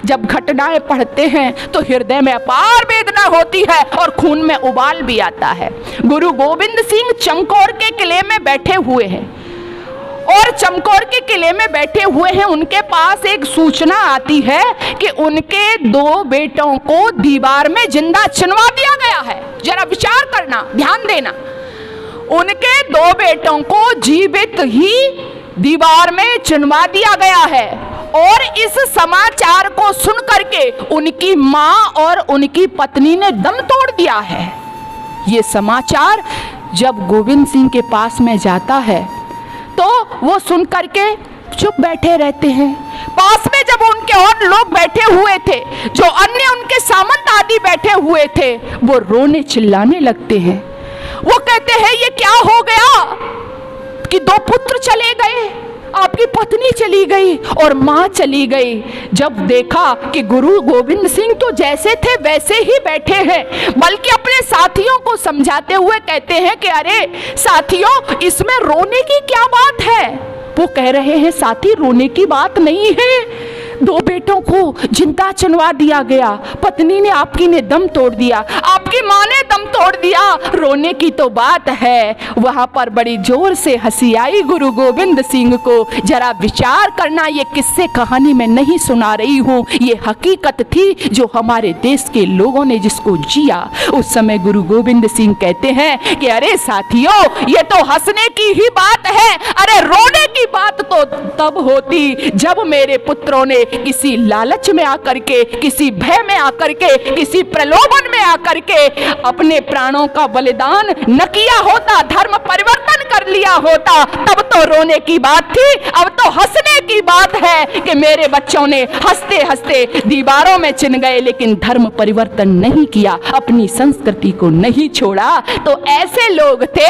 जब घटनाएं पढ़ते हैं तो हृदय में अपार वेदना होती है और खून में उबाल भी आता है। गुरु गोविंद सिंह चमकौर के किले में बैठे हुए हैं और चमकौर के किले में बैठे हुए हैं, उनके पास एक सूचना आती है कि उनके 2 बेटों को दीवार में जिंदा चिनवा दिया गया है। जरा विचार करना, ध्यान देना, उनके 2 बेटों को जीवित ही दीवार में चिनवा दिया गया है। और इस समाचार को सुन करके उनकी मां और उनकी पत्नी ने दम तोड़ दिया है। ये समाचार जब गोविंद सिंह के पास में जाता है तो वो सुन करके चुप बैठे रहते हैं। पास में जब उनके और लोग बैठे हुए थे, जो अन्य उनके सामंत आदि बैठे हुए थे, वो रोने चिल्लाने लगते हैं। वो कहते हैं ये क्या हो गया कि 2 पुत्र चले गए, आपकी पत्नी चली गई और मां चली गई। जब देखा कि गुरु गोविंद सिंह तो जैसे थे वैसे ही बैठे हैं, बल्कि अपने साथियों को समझाते हुए कहते हैं कि अरे साथियों, इसमें रोने की क्या बात है। वो कह रहे हैं साथी, रोने की बात नहीं है, 2 बेटों को जिंदा चुनवा दिया गया, पत्नी ने आपकी ने दम तोड़ दिया, आपकी माँ ने दम तोड़ दिया, रोने की तो बात है। वहां पर बड़ी जोर से हंसी आई गुरु गोविंद सिंह को। जरा विचार करना, ये किस्से कहानी में नहीं सुना रही हूँ, ये हकीकत थी जो हमारे देश के लोगों ने जिसको जिया। उस समय गुरु गोविंद सिंह कहते हैं कि अरे साथियों, ये तो हंसने की ही बात है, अरे रोने की बात तो तब होती जब मेरे पुत्रों ने किसी लालच में आकर के, किसी भय में आकर के, किसी प्रलोभन में आकर के अपने प्राणों का बलिदान न किया होता, धर्म परिवर्तन कर लिया होता, तब तो रोने की बात थी। अब तो हंसने की बात है कि मेरे बच्चों ने हंसते हंसते दीवारों में चिन गए, लेकिन धर्म परिवर्तन नहीं किया, अपनी संस्कृति को नहीं छोड़ा। तो ऐसे लोग थे।